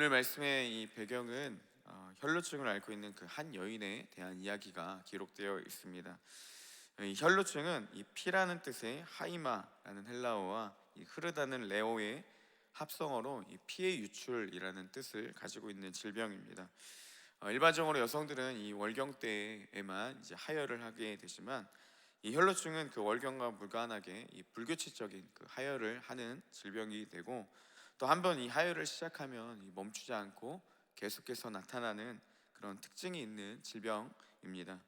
오늘 말씀의 이 배경은 혈루증을 앓고 있는 그 한 여인에 대한 이야기가 기록되어 있습니다. 이 혈루증은 이 피라는 뜻의 하이마라는 헬라어와 이 흐르다는 레오의 합성어로 이 피의 유출이라는 뜻을 가지고 있는 질병입니다. 일반적으로 여성들은 이 월경 때에만 이제 하혈을 하게 되지만 이 혈루증은 그 월경과 무관하게 이 불규칙적인 그 하혈을 하는 질병이 되고, 또 한 번 이 하혈을 시작하면 이 멈추지 않고 계속해서 나타나는 그런 특징이 있는 질병입니다.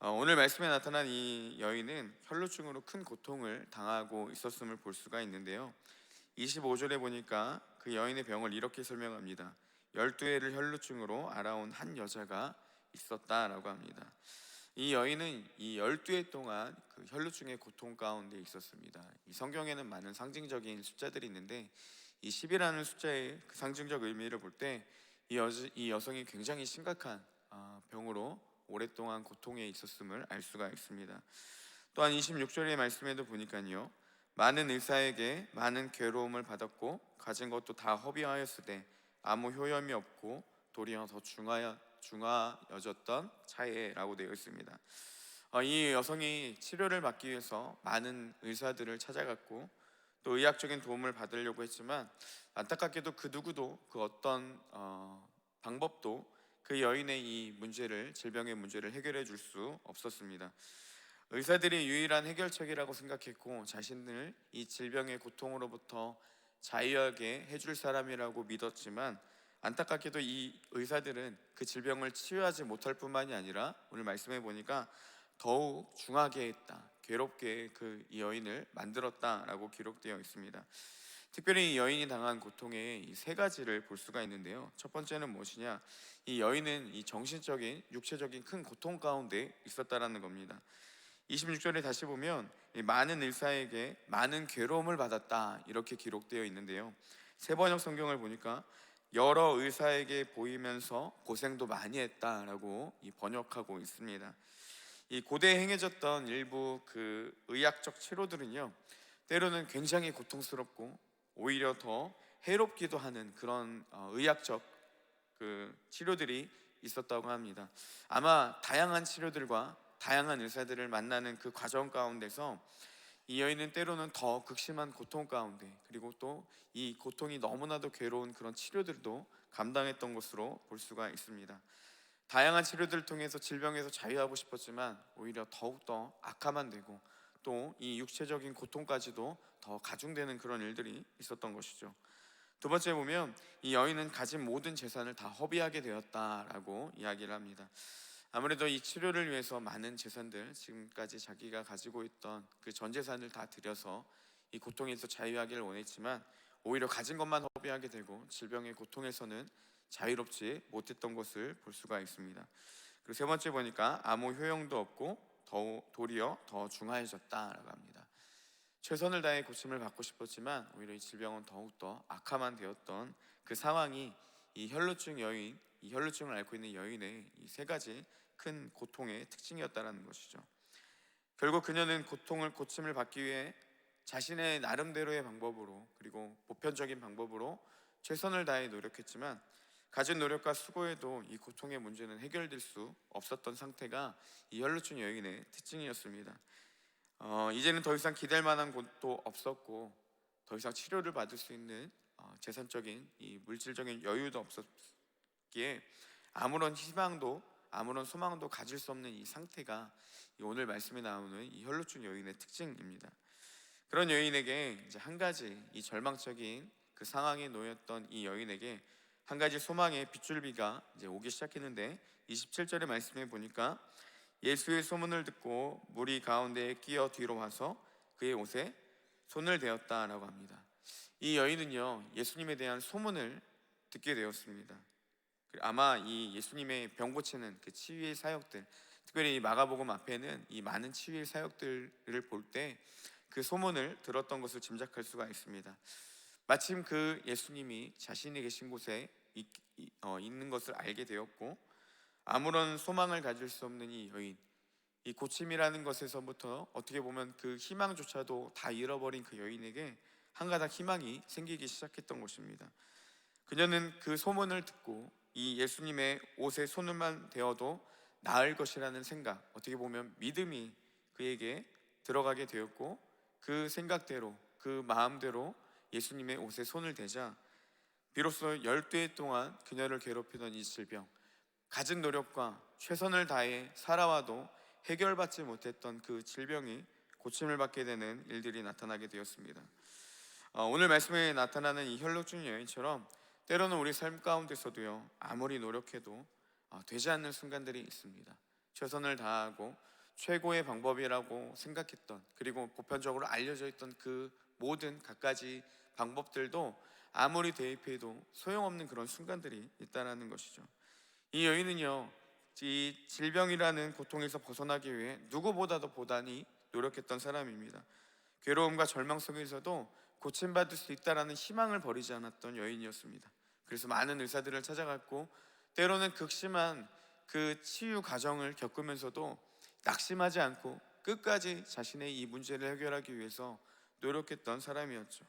오늘 말씀에 나타난 이 여인은 혈루증으로 큰 고통을 당하고 있었음을 볼 수가 있는데요. 25절에 보니까 그 여인의 병을 이렇게 설명합니다. 12회를 혈루증으로 알아온 한 여자가 있었다라고 합니다. 이 여인은 이 12해 동안 그 혈루증의 고통 가운데 있었습니다. 이 성경에는 많은 상징적인 숫자들이 있는데 이 10이라는 숫자의 그 상징적 의미를 볼 때 이 여성이 굉장히 심각한 병으로 오랫동안 고통에 있었음을 알 수가 있습니다. 또한 26절의 말씀에도 보니까요, 많은 의사에게 많은 괴로움을 받았고 가진 것도 다 허비하였으되 아무 효험이 없고 도리어 더 중하여졌던 차에라고 되어 있습니다. 이 여성이 치료를 받기 위해서 많은 의사들을 찾아갔고 또 의학적인 도움을 받으려고 했지만, 안타깝게도 그 누구도 그 어떤 방법도 그 여인의 이 문제를, 질병의 문제를 해결해 줄 수 없었습니다. 의사들이 유일한 해결책이라고 생각했고 자신을 이 질병의 고통으로부터 자유하게 해줄 사람이라고 믿었지만, 안타깝게도 이 의사들은 그 질병을 치유하지 못할 뿐만이 아니라 오늘 말씀해 보니까 더욱 중하게 했다, 괴롭게 이 여인을 만들었다라고 기록되어 있습니다. 특별히 이 여인이 당한 고통의 이 세 가지를 볼 수가 있는데요. 첫 번째는 무엇이냐? 이 여인은 이 정신적인, 육체적인 큰 고통 가운데 있었다라는 겁니다. 26절에 다시 보면 많은 의사에게 많은 괴로움을 받았다 이렇게 기록되어 있는데요. 세번역 성경을 보니까 여러 의사에게 보이면서 고생도 많이 했다라고 번역하고 있습니다. 이 고대에 행해졌던 일부 그 의학적 치료들은요, 때로는 굉장히 고통스럽고 오히려 더 해롭기도 하는 그런 의학적 그 치료들이 있었다고 합니다. 아마 다양한 치료들과 다양한 의사들을 만나는 그 과정 가운데서 이 여인은 때로는 더 극심한 고통 가운데, 그리고 또 이 고통이 너무나도 괴로운 그런 치료들도 감당했던 것으로 볼 수가 있습니다. 다양한 치료들을 통해서 질병에서 자유하고 싶었지만 오히려 더욱더 악화만 되고 또 이 육체적인 고통까지도 더 가중되는 그런 일들이 있었던 것이죠. 두 번째 보면 이 여인은 가진 모든 재산을 다 허비하게 되었다라고 이야기를 합니다. 아무래도 이 치료를 위해서 많은 재산들, 지금까지 자기가 가지고 있던 그 전 재산을 다 들여서 이 고통에서 자유하기를 원했지만 오히려 가진 것만 허비하게 되고 질병의 고통에서는 자유롭지 못했던 것을 볼 수가 있습니다. 그리고 세 번째 보니까 아무 효용도 없고 도리어 더 중하해졌다라고 합니다. 최선을 다해 고침을 받고 싶었지만 오히려 이 질병은 더욱더 악화만 되었던 그 상황이 이 혈루증을 앓고 있는 여인의 이 세 가지 큰 고통의 특징이었다라는 것이죠. 결국 그녀는 고침을 받기 위해 자신의 나름대로의 방법으로, 그리고 보편적인 방법으로 최선을 다해 노력했지만 가진 노력과 수고에도 이 고통의 문제는 해결될 수 없었던 상태가 이 혈루증 여인의 특징이었습니다. 이제는 더 이상 기댈 만한 곳도 없었고 더 이상 치료를 받을 수 있는 재산적인 이 물질적인 여유도 없었기에 아무런 희망도 아무런 소망도 가질 수 없는 이 상태가 오늘 말씀에 나오는 이 혈루증 여인의 특징입니다. 그런 여인에게 이제 한 가지, 이 절망적인 그 상황에 놓였던 이 여인에게 한 가지 소망의 빗줄비가 이제 오기 시작했는데, 27절의 말씀에 보니까 예수의 소문을 듣고 무리 가운데에 끼어 뒤로 와서 그의 옷에 손을 대었다라고 합니다. 이 여인은요, 예수님에 대한 소문을 듣게 되었습니다. 아마 이 예수님의 병 고치는 그 치유의 사역들, 특별히 마가복음 앞에는 이 많은 치유의 사역들을 볼 때 그 소문을 들었던 것을 짐작할 수가 있습니다. 마침 그 예수님이 자신이 계신 곳에 있는 것을 알게 되었고, 아무런 소망을 가질 수 없는 이 여인, 이 고침이라는 것에서부터 어떻게 보면 그 희망조차도 다 잃어버린 그 여인에게 한 가닥 희망이 생기기 시작했던 것입니다. 그녀는 그 소문을 듣고 이 예수님의 옷에 손을만 대어도 나을 것이라는 생각, 어떻게 보면 믿음이 그에게 들어가게 되었고, 그 생각대로, 그 마음대로 예수님의 옷에 손을 대자 비로소 12해 동안 그녀를 괴롭히던 이 질병, 갖은 노력과 최선을 다해 살아와도 해결받지 못했던 그 질병이 고침을 받게 되는 일들이 나타나게 되었습니다. 오늘 말씀에 나타나는 이 혈루증 여인처럼 때로는 우리 삶 가운데서도요, 아무리 노력해도 되지 않는 순간들이 있습니다. 최선을 다하고 최고의 방법이라고 생각했던, 그리고 보편적으로 알려져 있던 그 모든 갖가지 방법들도 아무리 대입해도 소용없는 그런 순간들이 있다는 것이죠. 이 여인은요, 이 질병이라는 고통에서 벗어나기 위해 누구보다도 보단히 노력했던 사람입니다. 괴로움과 절망 속에서도 고침받을 수 있다라는 희망을 버리지 않았던 여인이었습니다. 그래서 많은 의사들을 찾아갔고, 때로는 극심한 그 치유 과정을 겪으면서도 낙심하지 않고 끝까지 자신의 이 문제를 해결하기 위해서 노력했던 사람이었죠.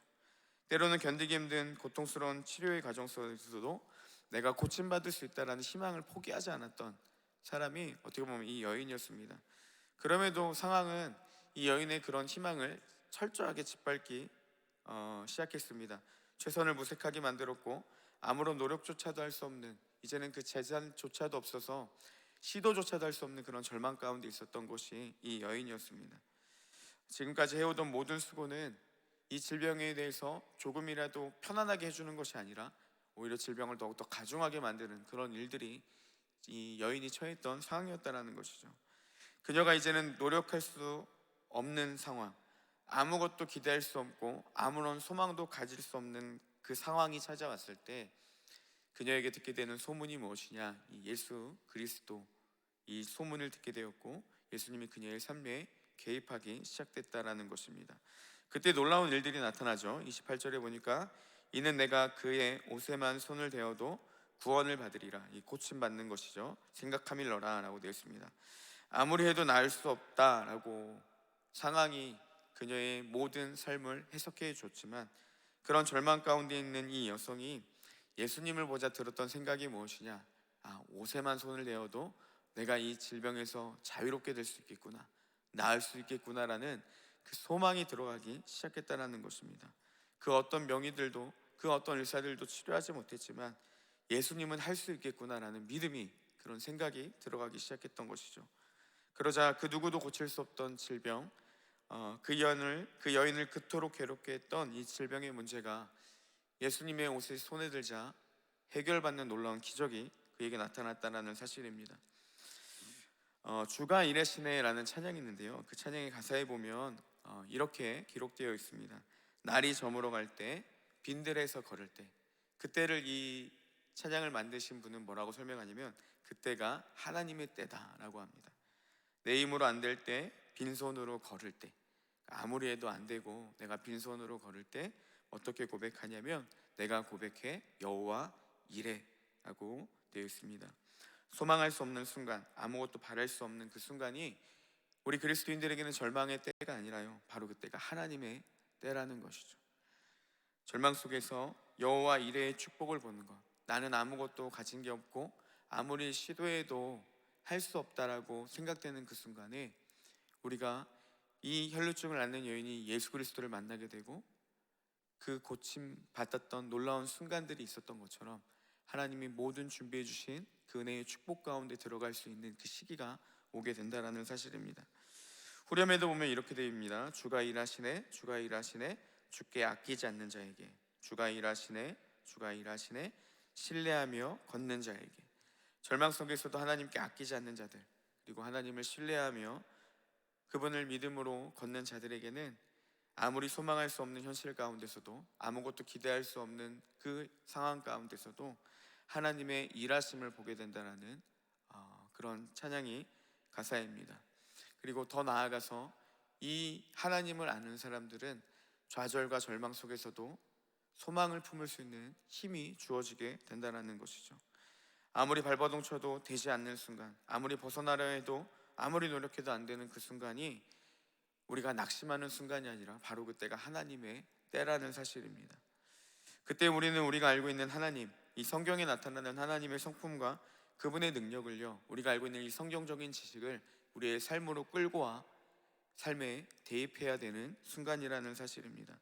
때로는 견디기 힘든 고통스러운 치료의 과정 속에서도 내가 고침받을 수 있다라는 희망을 포기하지 않았던 사람이 어떻게 보면 이 여인이었습니다. 그럼에도 상황은 이 여인의 그런 희망을 철저하게 짓밟기 시작했습니다. 최선을 무색하게 만들었고, 아무런 노력조차도 할 수 없는, 이제는 그 재산조차도 없어서 시도조차도 할 수 없는 그런 절망 가운데 있었던 것이 이 여인이었습니다. 지금까지 해오던 모든 수고는 이 질병에 대해서 조금이라도 편안하게 해주는 것이 아니라 오히려 질병을 더욱더 가중하게 만드는 그런 일들이 이 여인이 처했던 상황이었다는 것이죠. 그녀가 이제는 노력할 수 없는 상황, 아무것도 기대할 수 없고 아무런 소망도 가질 수 없는 그 상황이 찾아왔을 때 그녀에게 듣게 되는 소문이 무엇이냐? 이 예수 그리스도, 이 소문을 듣게 되었고 예수님이 그녀의 삶에 개입하기 시작됐다라는 것입니다. 그때 놀라운 일들이 나타나죠. 28절에 보니까 이는 내가 그의 옷에만 손을 대어도 구원을 받으리라. 이 고침받는 것이죠. 생각하밀러라 라고 되어 있습니다. 아무리 해도 나을 수 없다라고 상황이 그녀의 모든 삶을 해석해 줬지만, 그런 절망 가운데 있는 이 여성이 예수님을 보자 들었던 생각이 무엇이냐? 옷에만 손을 대어도 내가 이 질병에서 자유롭게 될 수 있겠구나, 나을 수 있겠구나라는 그 소망이 들어가기 시작했다는 것입니다. 그 어떤 명의들도, 그 어떤 의사들도 치료하지 못했지만 예수님은 할 수 있겠구나라는 믿음이, 그런 생각이 들어가기 시작했던 것이죠. 그러자 그 누구도 고칠 수 없던 질병, 그 여인을 그토록 괴롭게 했던 이 질병의 문제가 예수님의 옷에 손에 들자 해결받는 놀라운 기적이 그에게 나타났다는 사실입니다. 주가 일하시네라는 찬양이 있는데요, 그 찬양의 가사에 보면 이렇게 기록되어 있습니다. 날이 저물어 갈 때, 빈들에서 걸을 때. 그때를 이 찬양을 만드신 분은 뭐라고 설명하냐면, 그때가 하나님의 때다라고 합니다. 내 힘으로 안 될 때, 빈손으로 걸을 때, 아무리 해도 안 되고 내가 빈손으로 걸을 때 어떻게 고백하냐면, 내가 고백해 여호와 이레 라고 되어 있습니다. 소망할 수 없는 순간, 아무것도 바랄 수 없는 그 순간이 우리 그리스도인들에게는 절망의 때가 아니라요, 바로 그때가 하나님의 때라는 것이죠. 절망 속에서 여호와 이레의 축복을 보는 것, 나는 아무것도 가진 게 없고 아무리 시도해도 할 수 없다라고 생각되는 그 순간에 우리가 이 혈루증을 앓는 여인이 예수 그리스도를 만나게 되고 그 고침 받았던 놀라운 순간들이 있었던 것처럼, 하나님이 모든 준비해 주신 그 은혜의 축복 가운데 들어갈 수 있는 그 시기가 오게 된다라는 사실입니다. 후렴에도 보면 이렇게 되어있습니다. 주가 일하시네, 주가 일하시네, 주께 아끼지 않는 자에게. 주가 일하시네, 주가 일하시네, 신뢰하며 걷는 자에게. 절망 속에서도 하나님께 아끼지 않는 자들, 그리고 하나님을 신뢰하며 그분을 믿음으로 걷는 자들에게는 아무리 소망할 수 없는 현실 가운데서도, 아무것도 기대할 수 없는 그 상황 가운데서도 하나님의 일하심을 보게 된다는 그런 찬양이 가사입니다. 그리고 더 나아가서 이 하나님을 아는 사람들은 좌절과 절망 속에서도 소망을 품을 수 있는 힘이 주어지게 된다는 것이죠. 아무리 발버둥 쳐도 되지 않는 순간, 아무리 벗어나려 해도 아무리 노력해도 안 되는 그 순간이 우리가 낙심하는 순간이 아니라 바로 그때가 하나님의 때라는 사실입니다. 그때 우리는 우리가 알고 있는 하나님, 이 성경에 나타나는 하나님의 성품과 그분의 능력을요, 우리가 알고 있는 이 성경적인 지식을 우리의 삶으로 끌고 와 삶에 대입해야 되는 순간이라는 사실입니다.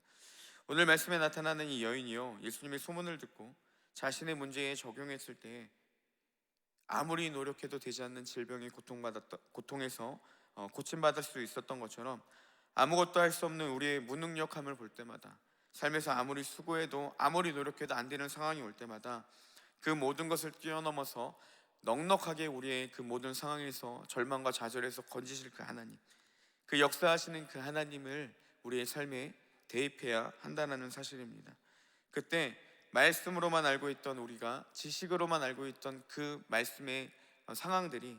오늘 말씀에 나타나는 이 여인이요, 예수님의 소문을 듣고 자신의 문제에 적용했을 때 아무리 노력해도 되지 않는 질병에 고통에서 고침받을 수 있었던 것처럼, 아무것도 할 수 없는 우리의 무능력함을 볼 때마다, 삶에서 아무리 수고해도 아무리 노력해도 안 되는 상황이 올 때마다 그 모든 것을 뛰어넘어서 넉넉하게 우리의 그 모든 상황에서 절망과 좌절에서 건지실 그 하나님, 그 역사하시는 그 하나님을 우리의 삶에 대입해야 한다는 사실입니다. 그때 말씀으로만 알고 있던 우리가, 지식으로만 알고 있던 그 말씀의 상황들이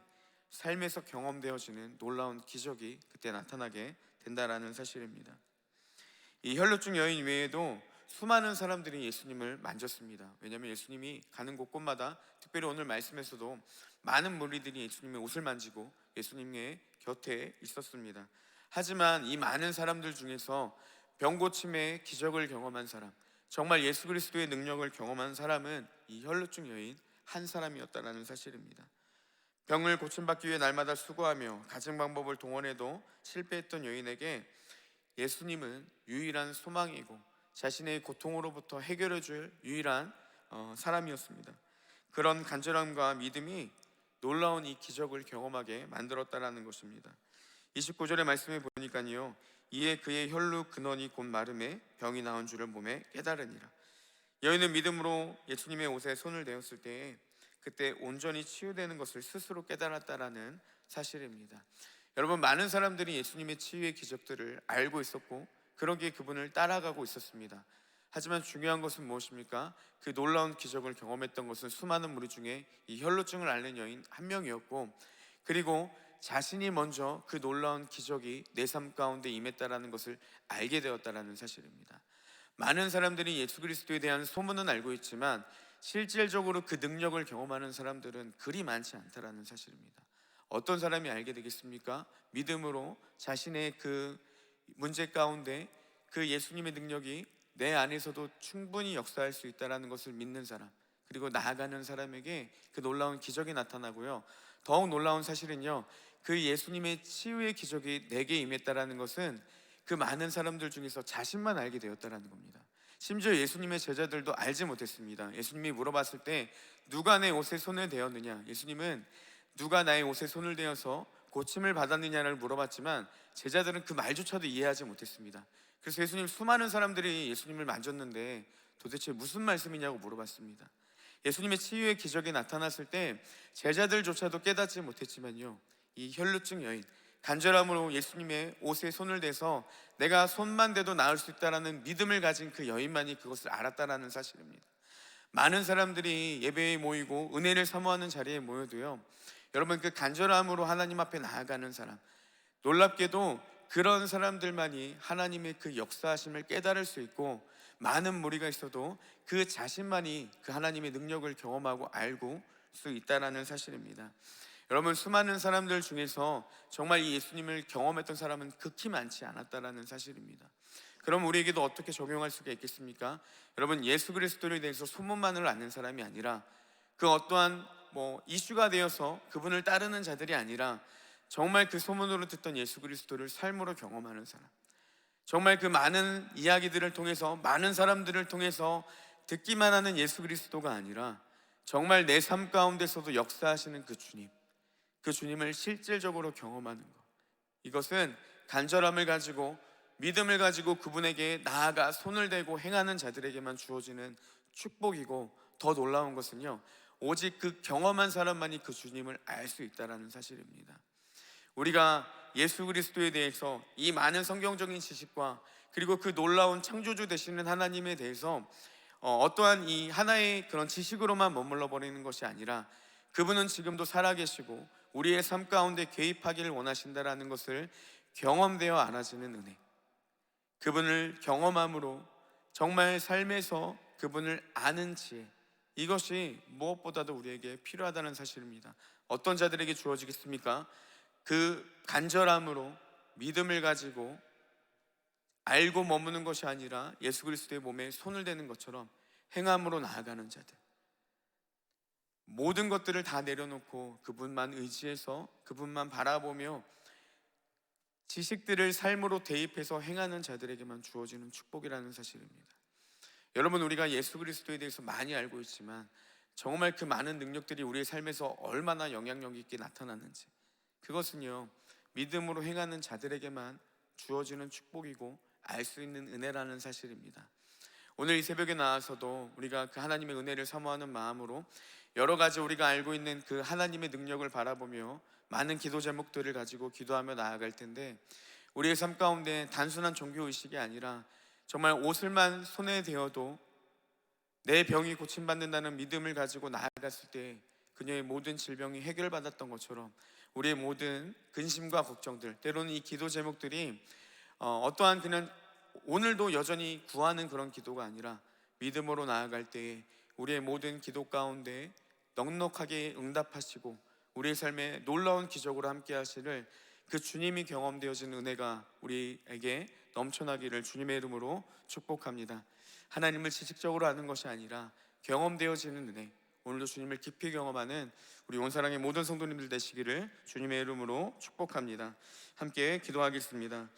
삶에서 경험되어지는 놀라운 기적이 그때 나타나게 된다라는 사실입니다. 이 혈루증 여인 외에도 수많은 사람들이 예수님을 만졌습니다. 왜냐하면 예수님이 가는 곳곳마다, 특별히 오늘 말씀에서도 많은 무리들이 예수님의 옷을 만지고 예수님의 곁에 있었습니다. 하지만 이 많은 사람들 중에서 병고침의 기적을 경험한 사람, 정말 예수 그리스도의 능력을 경험한 사람은 이 혈루증 여인 한 사람이었다는 사실입니다. 병을 고침받기 위해 날마다 수고하며 가증 방법을 동원해도 실패했던 여인에게 예수님은 유일한 소망이고 자신의 고통으로부터 해결해 줄 유일한 사람이었습니다. 그런 간절함과 믿음이 놀라운 이 기적을 경험하게 만들었다라는 것입니다. 29절의 말씀에 보니까요, 이에 그의 혈루 근원이 곧 마름에 병이 나온 줄을 몸에 깨달으니라. 여인은 믿음으로 예수님의 옷에 손을 대었을 때에 그때 온전히 치유되는 것을 스스로 깨달았다라는 사실입니다. 여러분, 많은 사람들이 예수님의 치유의 기적들을 알고 있었고 그러기에 그분을 따라가고 있었습니다. 하지만 중요한 것은 무엇입니까? 그 놀라운 기적을 경험했던 것은 수많은 무리 중에 이 혈루증을 앓는 여인 한 명이었고, 그리고 자신이 먼저 그 놀라운 기적이 내 삶 가운데 임했다라는 것을 알게 되었다라는 사실입니다. 많은 사람들이 예수 그리스도에 대한 소문은 알고 있지만 실질적으로 그 능력을 경험하는 사람들은 그리 많지 않다라는 사실입니다. 어떤 사람이 알게 되겠습니까? 믿음으로 자신의 그 문제 가운데 그 예수님의 능력이 내 안에서도 충분히 역사할 수 있다는 것을 믿는 사람, 그리고 나아가는 사람에게 그 놀라운 기적이 나타나고요, 더욱 놀라운 사실은요, 그 예수님의 치유의 기적이 내게 임했다는 것은 그 많은 사람들 중에서 자신만 알게 되었다는 겁니다. 심지어 예수님의 제자들도 알지 못했습니다. 예수님이 물어봤을 때 누가 내 옷에 손을 대었느냐, 예수님은 누가 나의 옷에 손을 대어서 고침을 받았느냐를 물어봤지만 제자들은 그 말조차도 이해하지 못했습니다. 그래서 예수님, 수많은 사람들이 예수님을 만졌는데 도대체 무슨 말씀이냐고 물어봤습니다. 예수님의 치유의 기적이 나타났을 때 제자들조차도 깨닫지 못했지만요, 이 혈루증 여인, 간절함으로 예수님의 옷에 손을 대서 내가 손만 대도 나을 수 있다는 믿음을 가진 그 여인만이 그것을 알았다는 사실입니다. 많은 사람들이 예배에 모이고 은혜를 사모하는 자리에 모여도요, 여러분, 그 간절함으로 하나님 앞에 나아가는 사람, 놀랍게도 그런 사람들만이 하나님의 그 역사하심을 깨달을 수 있고, 많은 무리가 있어도 그 자신만이 그 하나님의 능력을 경험하고 알고 수 있다는 사실입니다. 여러분, 수많은 사람들 중에서 정말 이 예수님을 경험했던 사람은 극히 많지 않았다는 사실입니다. 그럼 우리에게도 어떻게 적용할 수가 있겠습니까? 여러분, 예수 그리스도에 대해서 소문만을 아는 사람이 아니라, 그 어떠한 이슈가 되어서 그분을 따르는 자들이 아니라, 정말 그 소문으로 듣던 예수 그리스도를 삶으로 경험하는 사람, 정말 그 많은 이야기들을 통해서, 많은 사람들을 통해서 듣기만 하는 예수 그리스도가 아니라 정말 내 삶 가운데서도 역사하시는 그 주님, 그 주님을 실질적으로 경험하는 것, 이것은 간절함을 가지고 믿음을 가지고 그분에게 나아가 손을 대고 행하는 자들에게만 주어지는 축복이고, 더 놀라운 것은요, 오직 그 경험한 사람만이 그 주님을 알 수 있다는 사실입니다. 우리가 예수 그리스도에 대해서 이 많은 성경적인 지식과 그리고 그 놀라운 창조주 되시는 하나님에 대해서 어떠한 이 하나의 그런 지식으로만 머물러 버리는 것이 아니라, 그분은 지금도 살아계시고 우리의 삶 가운데 개입하기를 원하신다라는 것을 경험되어 알아지는 은혜, 그분을 경험함으로 정말 삶에서 그분을 아는 지혜, 이것이 무엇보다도 우리에게 필요하다는 사실입니다. 어떤 자들에게 주어지겠습니까? 그 간절함으로 믿음을 가지고 알고 머무는 것이 아니라 예수 그리스도의 몸에 손을 대는 것처럼 행함으로 나아가는 자들, 모든 것들을 다 내려놓고 그분만 의지해서 그분만 바라보며 지식들을 삶으로 대입해서 행하는 자들에게만 주어지는 축복이라는 사실입니다. 여러분, 우리가 예수 그리스도에 대해서 많이 알고 있지만 정말 그 많은 능력들이 우리의 삶에서 얼마나 영향력 있게 나타나는지, 그것은요 믿음으로 행하는 자들에게만 주어지는 축복이고 알 수 있는 은혜라는 사실입니다. 오늘 이 새벽에 나와서도 우리가 그 하나님의 은혜를 사모하는 마음으로 여러 가지 우리가 알고 있는 그 하나님의 능력을 바라보며 많은 기도 제목들을 가지고 기도하며 나아갈 텐데, 우리의 삶 가운데 단순한 종교의식이 아니라 정말 옷을만 손에 대어도 내 병이 고침받는다는 믿음을 가지고 나아갔을 때 그녀의 모든 질병이 해결받았던 것처럼 우리의 모든 근심과 걱정들, 때로는 이 기도 제목들이 어떠한 그냥 오늘도 여전히 구하는 그런 기도가 아니라 믿음으로 나아갈 때에 우리의 모든 기도 가운데 넉넉하게 응답하시고 우리의 삶에 놀라운 기적으로 함께 하시는 그 주님이 경험되어진 은혜가 우리에게 넘쳐나기를 주님의 이름으로 축복합니다. 하나님을 지식적으로 아는 것이 아니라 경험되어지는 은혜, 오늘도 주님을 깊이 경험하는 우리 온사랑의 모든 성도님들 되시기를 주님의 이름으로 축복합니다. 함께 기도하겠습니다.